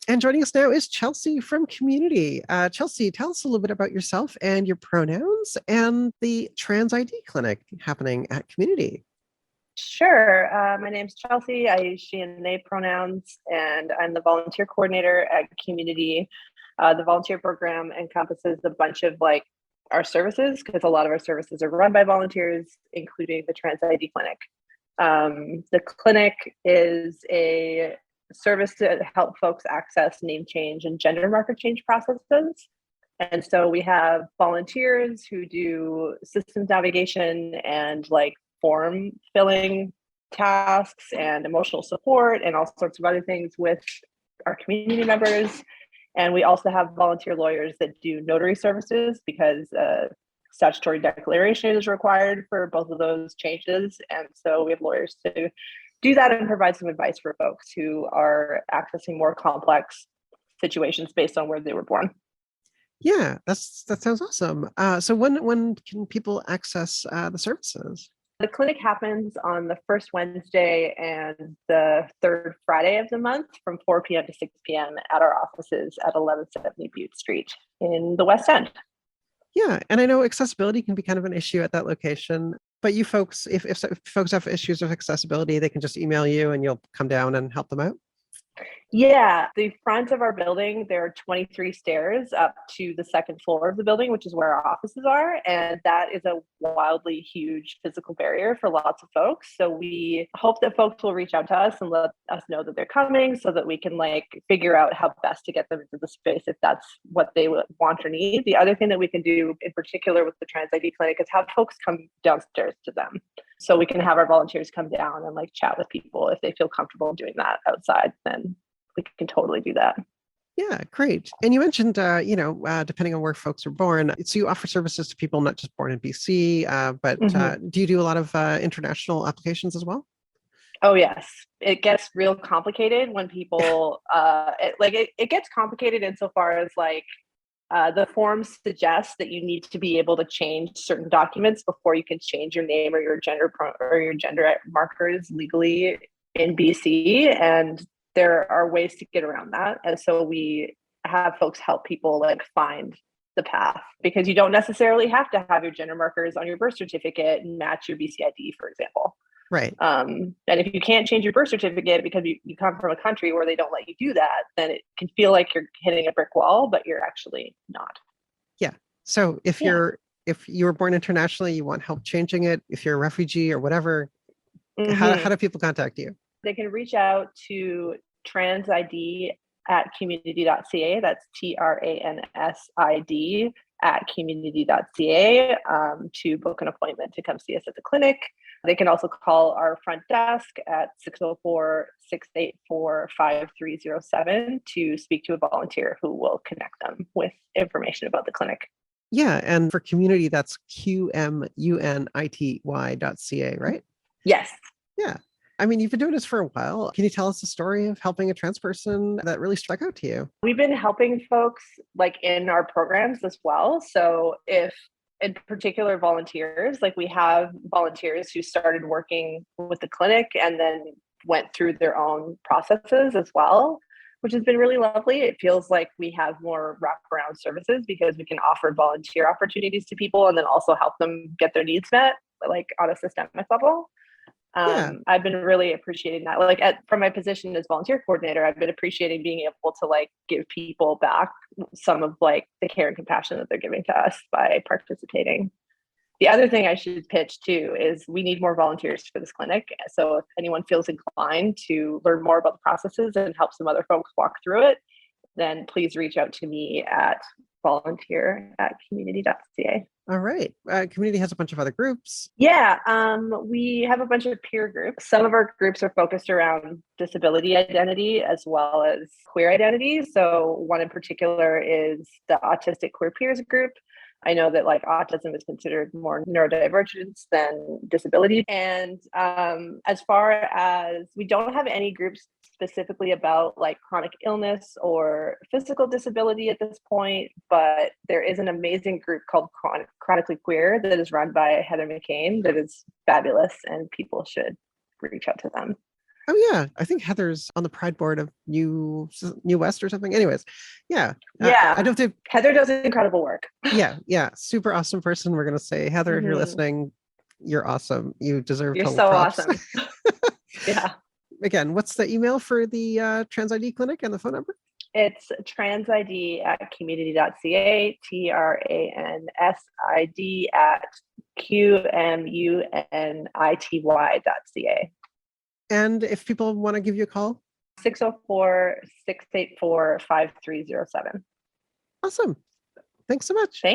And joining us now is Chelsea from Community. Chelsea, tell us a little bit about yourself and your pronouns and the Trans ID Clinic happening at Community. Sure. My name's Chelsea. I use she and they pronouns, and I'm the volunteer coordinator at Community. The volunteer program encompasses a bunch of our services, because a lot of our services are run by volunteers, including the Trans ID Clinic. The clinic is a service to help folks access name change and gender marker change processes. And so we have volunteers who do systems navigation and form filling tasks and emotional support and all sorts of other things with our community members. And we also have volunteer lawyers that do notary services, because statutory declaration is required for both of those changes. And so we have lawyers to do that and provide some advice for folks who are accessing more complex situations based on where they were born. Yeah, that sounds awesome. So when can people access the services? The clinic happens on the first Wednesday and the third Friday of the month from 4 p.m. to 6 p.m. at our offices at 1170 Bute Street in the West End. Yeah, and I know accessibility can be kind of an issue at that location, but you folks, if folks have issues with accessibility, they can just email you and you'll come down and help them out. Yeah, the front of our building, there are 23 stairs up to the second floor of the building, which is where our offices are. And that is a wildly huge physical barrier for lots of folks. So we hope that folks will reach out to us and let us know that they're coming, so that we can figure out how best to get them into the space if that's what they want or need. The other thing that we can do in particular with the Trans ID Clinic is have folks come downstairs to them. So we can have our volunteers come down and chat with people. If they feel comfortable doing that outside, then we can totally do that. Yeah, great. And you mentioned, depending on where folks are born, so you offer services to people not just born in BC, but do you do a lot of international applications as well? Oh, yes. It gets real complicated when people, it gets complicated insofar as the forms suggest that you need to be able to change certain documents before you can change your name or your gender markers legally in BC. And there are ways to get around that. And so we have folks help people find the path, because you don't necessarily have to have your gender markers on your birth certificate and match your BC ID, for example. Right. And if you can't change your birth certificate because you come from a country where they don't let you do that, then it can feel like you're hitting a brick wall, but you're actually not. Yeah. So if you were born internationally, you want help changing it, if you're a refugee or whatever, how do people contact you? They can reach out to Trans ID at community.ca. That's TRANSID at community.ca to book an appointment to come see us at the clinic. They can also call our front desk at 604-684-5307 to speak to a volunteer who will connect them with information about the clinic. Yeah, and for Community, that's QMUNITY.ca, right? Yes. Yeah. I mean, you've been doing this for a while. Can you tell us the story of helping a trans person that really struck out to you? We've been helping folks in our programs as well. So if in particular volunteers, we have volunteers who started working with the clinic and then went through their own processes as well, which has been really lovely. It feels like we have more wraparound services because we can offer volunteer opportunities to people and then also help them get their needs met, on a systemic level. I've been really appreciating that. From my position as volunteer coordinator, I've been appreciating being able to give people back some of the care and compassion that they're giving to us by participating. The other thing I should pitch too is we need more volunteers for this clinic. So if anyone feels inclined to learn more about the processes and help some other folks walk through it, then please reach out to me at volunteer@community.ca. All right. Community has a bunch of other groups. Yeah, we have a bunch of peer groups. Some of our groups are focused around disability identity as well as queer identity. So one in particular is the Autistic Queer Peers group. I know that autism is considered more neurodivergence than disability. And as far as we don't have any groups specifically about chronic illness or physical disability at this point, but there is an amazing group called Chronically Queer that is run by Heather McCain that is fabulous, and people should reach out to them. Oh yeah, I think Heather's on the Pride board of New West or something. Anyways, yeah, Yeah. I don't think. Heather does incredible work. Yeah, super awesome person. We're gonna say, Heather, if you're Mhm. listening, you're awesome. You deserve You're total so props. awesome. Yeah. Again, what's the email for the Trans ID Clinic and the phone number? It's transid@qmunity.ca, transid@QMUNITY.ca. And if people want to give you a call, 604-684-5307. awesome. Thanks so much. Thank